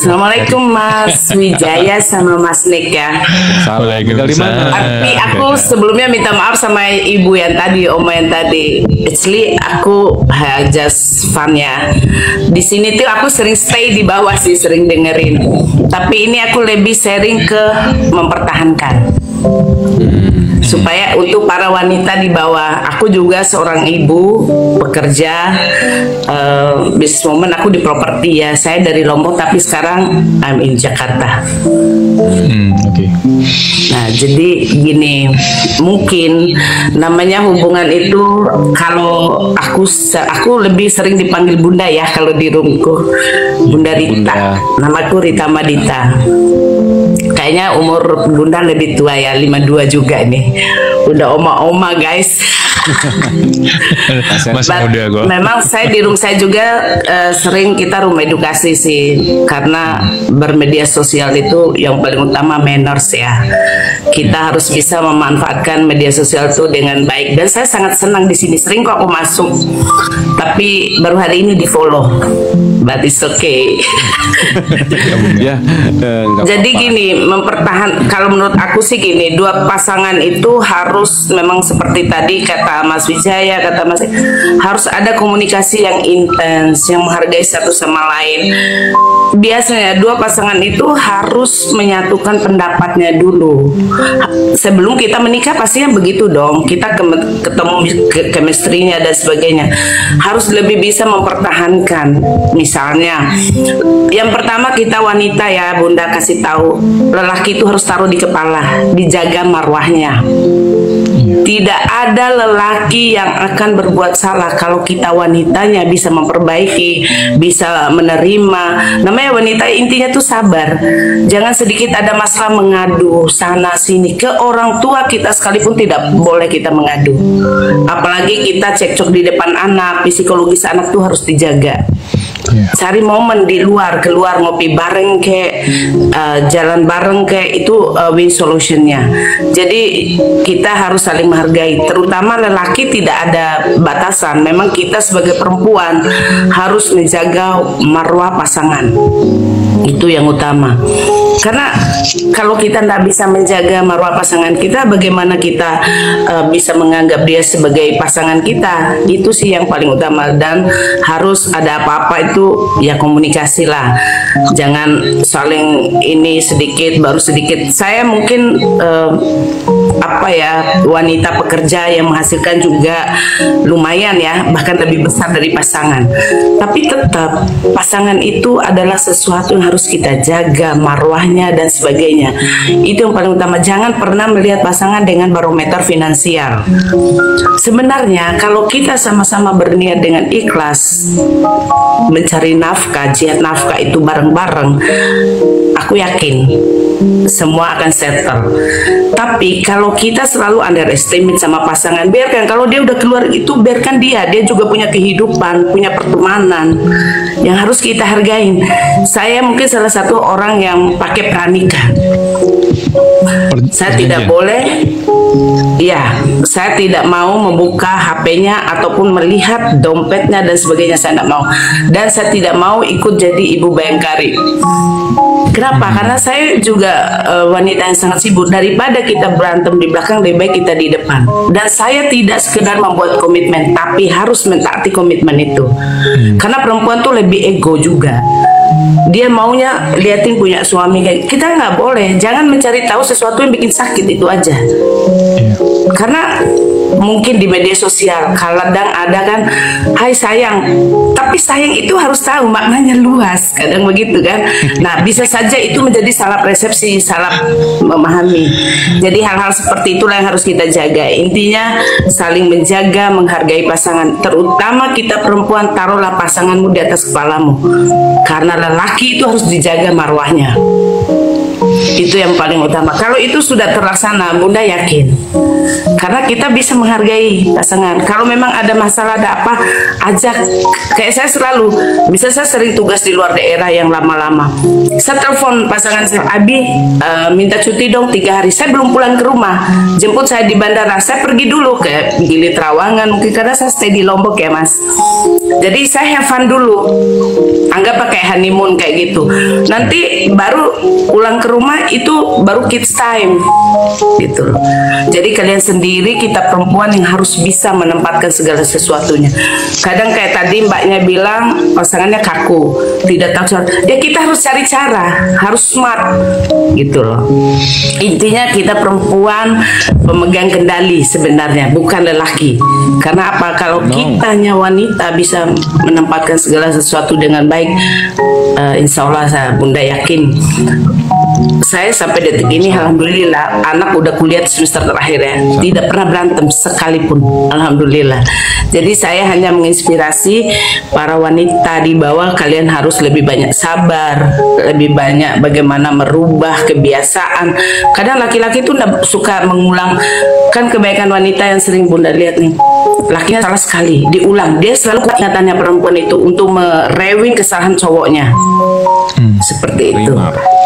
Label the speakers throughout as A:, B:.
A: Assalamualaikum Mas Wijaya sama Mas Nick ya.
B: Waalaikumsalam.
A: Tapi aku sebelumnya minta maaf sama ibu yang tadi, oma yang tadi. Actually aku just fun ya. Di sini tuh aku sering stay di bawah sih, sering dengerin. Tapi ini aku lebih sharing ke mempertahankan. Supaya untuk para wanita di bawah, aku juga seorang ibu pekerja, businesswoman, aku di properti ya. Saya dari Lombok tapi sekarang I'm in Jakarta.
B: Oke.
A: Nah jadi gini, mungkin namanya hubungan itu kalau aku lebih sering dipanggil bunda ya kalau di rumahku, Bunda Rita. Namaku Rita Madita. Kayaknya umur bunda lebih tua ya, 52 juga nih. Udah oma-oma guys.
B: Masih muda kok.
A: Memang saya di rumah saya juga sering kita rumah edukasi sih, karena bermedia sosial itu yang paling utama manners ya. Kita harus bisa memanfaatkan media sosial itu dengan baik, dan saya sangat senang di sini. Sering kok aku masuk, tapi baru hari ini di follow, but it's okay. Jadi gini, kalau menurut aku sih gini, dua pasangan itu harus memang seperti tadi kata Mas Wijaya, kata Mas, harus ada komunikasi yang intens, yang menghargai satu sama lain. Biasanya dua pasangan itu harus menyatukan pendapatnya dulu. Sebelum kita menikah pastinya begitu dong. Kita ketemu chemistry-nya dan sebagainya. Harus lebih bisa mempertahankan. Misalnya, yang pertama kita wanita ya, Bunda kasih tahu, lelaki itu harus taruh di kepala, dijaga marwahnya. Tidak ada lelaki yang akan berbuat salah kalau kita wanitanya bisa memperbaiki, bisa menerima. Namanya wanita intinya tuh sabar. Jangan sedikit ada masalah mengadu sana sini. Ke orang tua kita sekalipun tidak boleh kita mengadu. Apalagi kita cekcok di depan anak, psikologis anak tuh harus dijaga. Cari momen di luar, keluar ngopi bareng kayak jalan bareng kayak itu win solutionnya. Jadi kita harus saling menghargai, terutama lelaki tidak ada batasan. Memang kita sebagai perempuan harus menjaga marwah pasangan, itu yang utama. Karena kalau kita tidak bisa menjaga marwah pasangan kita, bagaimana kita bisa menganggap dia sebagai pasangan kita? Itu sih yang paling utama. Dan harus ada apa-apa itu ya komunikasi lah. Jangan saling ini sedikit baru sedikit. Saya mungkin wanita pekerja yang menghasilkan juga lumayan ya, bahkan lebih besar dari pasangan. Tapi tetap pasangan itu adalah sesuatu yang harus kita jaga marwahnya dan sebagainya. Itu yang paling utama. Jangan pernah melihat pasangan dengan barometer finansial. Sebenarnya kalau kita sama-sama berniat dengan ikhlas mencari nafkah, jihad nafkah itu bareng-bareng, aku yakin semua akan settle. Tapi kalau kita selalu underestimate sama pasangan, biarkan. Kalau dia udah keluar itu, biarkan dia juga punya kehidupan, punya pertemanan yang harus kita hargain. Saya mungkin salah satu orang yang pakai pranikah. Saya tidak boleh, ya, saya tidak mau membuka HP-nya ataupun melihat dompetnya dan sebagainya. Saya tidak mau, dan saya tidak mau ikut jadi ibu bayangkari. Kenapa? Karena saya juga wanita yang sangat sibuk. Daripada kita berantem di belakang, lebih baik kita di depan. Dan saya tidak sekedar membuat komitmen, tapi harus mentaati komitmen itu. Karena perempuan tuh lebih ego juga. Dia maunya liatin punya suami kayak kita, nggak boleh. Jangan mencari tahu sesuatu yang bikin sakit, itu aja. Karena mungkin di media sosial kadang ada kan, hai sayang, tapi sayang itu harus tahu maknanya luas, kadang begitu kan. Nah bisa saja itu menjadi salah persepsi, salah memahami. Jadi hal-hal seperti itulah yang harus kita jaga. Intinya saling menjaga, menghargai pasangan. Terutama kita perempuan, taruhlah pasanganmu di atas kepalamu, karena lelaki itu harus dijaga marwahnya. Itu yang paling utama. Kalau itu sudah terlaksana, Bunda yakin, karena kita bisa menghargai pasangan. Kalau memang ada masalah, ada apa, ajak. Kayak saya selalu, bisa saya sering tugas di luar daerah yang lama-lama, saya telepon pasangan saya, Abi minta cuti dong 3 hari, saya belum pulang ke rumah, jemput saya di bandara, saya pergi dulu ke Gili Trawangan mungkin, karena saya stay di Lombok ya Mas. Jadi saya have fun dulu, anggap pakai honeymoon kayak gitu. Nanti baru pulang ke rumah itu baru kids time gitu. Jadi kalian sendiri, kita perempuan yang harus bisa menempatkan segala sesuatunya. Kadang kayak tadi mbaknya bilang pasangannya kaku, tidak tahu cara. Ya kita harus cari cara, harus smart gitu loh. Intinya kita perempuan pemegang kendali sebenarnya, bukan lelaki. Karena apa? Kalau kitanya wanita bisa menempatkan segala sesuatu dengan baik, insya Allah Bunda yakin. Saya sampai detik ini alhamdulillah anak udah kuliah semester terakhir ya, tidak pernah berantem sekalipun, alhamdulillah. Jadi saya hanya menginspirasi para wanita di bawah, kalian harus lebih banyak sabar, lebih banyak bagaimana merubah kebiasaan. Kadang laki-laki itu suka mengulang, kan kebaikan wanita yang sering Bunda lihat nih, lakinya salah sekali diulang, dia selalu ingatannya perempuan itu untuk merewing kesalahan cowoknya. Seperti itu.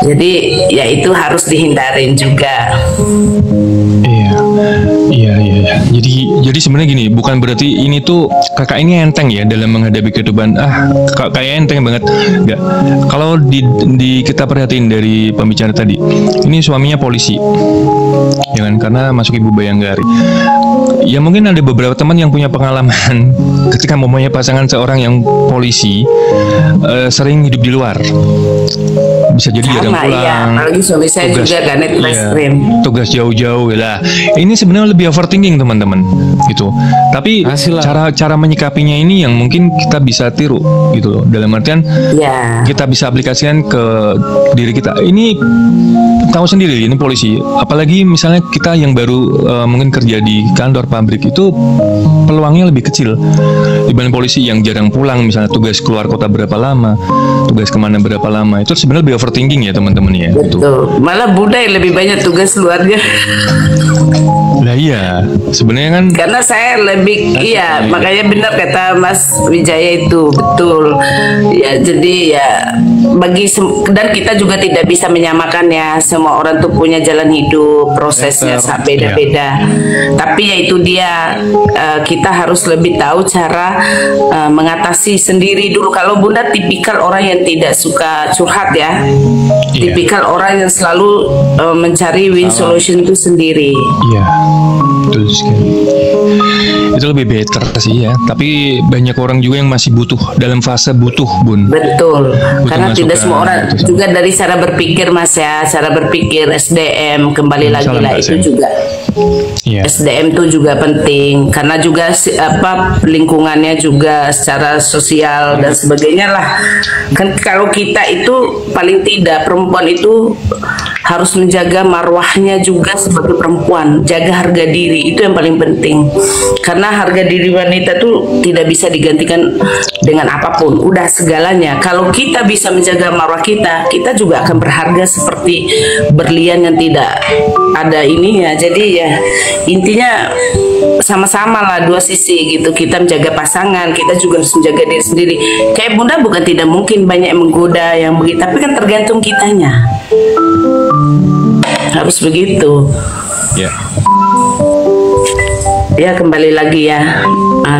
A: Jadi ya itu harus dihindarin juga.
B: Iya. Jadi sebenarnya gini, bukan berarti ini tuh kakak ini enteng ya dalam menghadapi kehidupan. Kayak enteng banget. Enggak. Kalau kita perhatiin dari pembicara tadi, ini suaminya polisi, ya kan? Karena masuk Ibu Bayanggari. Ya mungkin ada beberapa teman yang punya pengalaman ketika mempunyai pasangan seorang yang polisi, sering hidup di luar. Bisa jadi jarang pulang.
A: Iya, apalagi suami saya juga ganet reskrim.
B: Tugas jauh-jauh lah. Ini sebenarnya lebih overthinking teman-teman, gitu. Tapi cara menyikapinya ini yang mungkin kita bisa tiru, gitu loh. Dalam artian kita bisa aplikasikan ke diri kita. Ini tahu sendiri, ini polisi. Apalagi misalnya kita yang baru mungkin kerja di kantor pabrik itu peluangnya lebih kecil dibanding polisi yang jarang pulang. Misalnya tugas keluar kota berapa lama, tugas kemana berapa lama, itu sebenarnya lebih overthinking ya teman-teman ya.
A: Betul. Malah Bunda yang lebih banyak tugas luarnya.
B: Lah iya, sebenarnya kan.
A: Karena saya lebih, makanya benar kata Mas Wijaya itu betul. Ya jadi ya dan kita juga tidak bisa menyamakan ya, semua orang tuh punya jalan hidup, prosesnya beda-beda. Tapi ya itu dia, kita harus lebih tahu cara mengatasi sendiri dulu. Kalau Bunda tipikal orang yang tidak suka curhat ya, tipikal orang yang selalu mencari win solution itu sendiri.
B: Iya, betul sekali. Itu lebih better sih ya. Tapi banyak orang juga yang masih butuh, dalam fase butuh, Bun.
A: Betul. Karena tidak semua orang juga dari cara berpikir Mas ya, cara berpikir SDM kembali lagi lah itu juga. SDM itu juga penting karena juga lingkungannya juga secara sosial dan sebagainya lah. Kan kalau kita itu paling tidak perempuan itu harus menjaga marwahnya juga sebagai perempuan, jaga harga diri, itu yang paling penting. Karena harga diri wanita tuh tidak bisa digantikan dengan apapun, udah segalanya. Kalau kita bisa menjaga marwah kita, kita juga akan berharga seperti berlian yang tidak ada ininya. Jadi ya intinya sama-sama lah, dua sisi gitu. Kita menjaga pasangan, kita juga harus menjaga diri sendiri. Kayak Bunda bukan tidak mungkin banyak yang menggoda yang begitu, tapi kan tergantung kitanya. Harus begitu. Ya kembali lagi ya,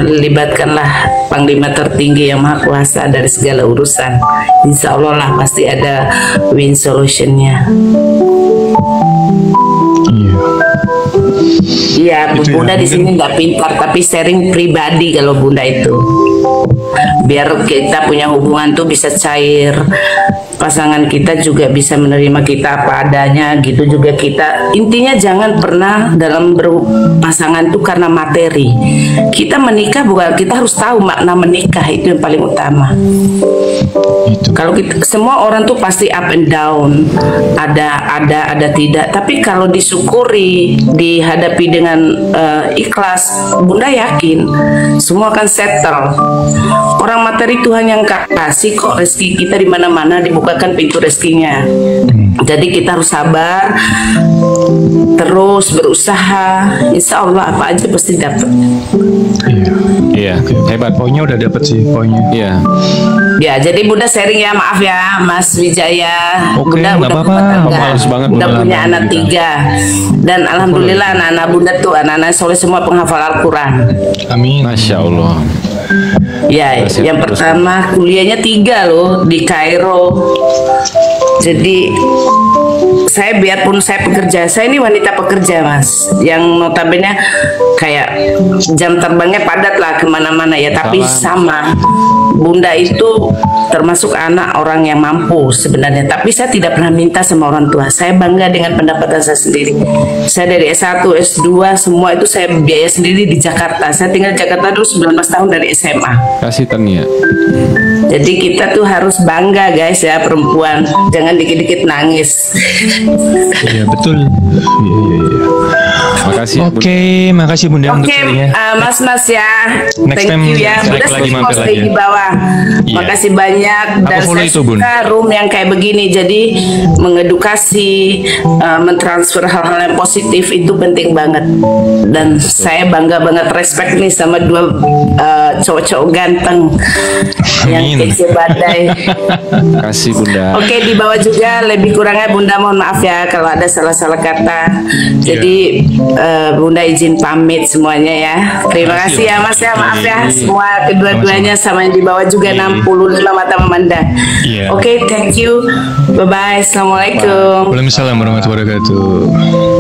A: libatkanlah Panglima tertinggi yang Maha Kuasa dari segala urusan. Insya Allah lah pasti ada win solutionnya. Iya, Bunda di sini nggak pintar, tapi sharing pribadi kalau Bunda itu. Biar kita punya hubungan tuh bisa cair, pasangan kita juga bisa menerima kita apa adanya gitu juga kita. Intinya jangan pernah dalam berpasangan tuh karena materi. Kita menikah bukan, kita harus tahu makna menikah, itu yang paling utama. Kalau kita, semua orang tuh pasti up and down, ada tidak. Tapi kalau disyukuri, dihadapi dengan ikhlas, Bunda yakin semua akan settle. Orang materi Tuhan yang kasih kok, rezeki kita di mana-mana dibukakan pintu rezekinya. Jadi kita harus sabar, terus berusaha. Insya Allah apa aja pasti dapat.
B: Iya, hebat. Poinnya udah dapet sih poinnya. Iya.
A: Ya, jadi Bunda sharing ya, maaf ya Mas Wijaya.
B: Bunda
A: udah punya anak 3 dan alhamdulillah anak-anak Bunda tuh anak-anak soleh semua penghafal Al-Quran.
B: Amin.
C: Masya Allah.
A: Ya, yang pertama kuliahnya 3 loh di Kairo. Jadi saya biarpun saya pekerja, saya ini wanita pekerja mas, yang notabene kayak jam terbangnya padat lah kemana-mana ya, tapi sama bunda itu termasuk anak orang yang mampu sebenarnya, tapi saya tidak pernah minta sama orang tua. Saya bangga dengan pendapatan saya sendiri. Saya dari S1, S2 semua itu saya biaya sendiri di Jakarta. Saya tinggal di Jakarta dulu 19 tahun dari SMA.
C: Kasih Tania.
A: Jadi kita tuh harus bangga guys ya, perempuan, jangan dikit-dikit nangis.
B: Iya betul. Iya.
C: Makasih.
B: Oke, makasih Bunda untuk sharingnya.
A: Mas ya.
B: Next
A: Thank you ya. Bunda
B: mampir
A: stay di bawah.
B: Iya.
A: Makasih banyak. Dan saya
B: itu, Bun?
A: suka room yang kayak begini. Jadi mengedukasi, mentransfer hal-hal yang positif itu penting banget. Dan saya bangga banget, respect nih sama 2 cowok-cowok ganteng. Yang kece badai.
C: Kasih Bunda.
A: Oke, di bawah juga lebih kurangnya Bunda mohon maaf ya kalau ada salah-salah kata. Jadi Bunda izin pamit semuanya ya. Terima kasih ya Mas ya, maaf ya semua kedua-duanya sama yang di bawah juga 65 mata memandang. Oke, thank you. Bye bye. Assalamualaikum.
B: Waalaikumsalam warahmatullahi wabarakatuh.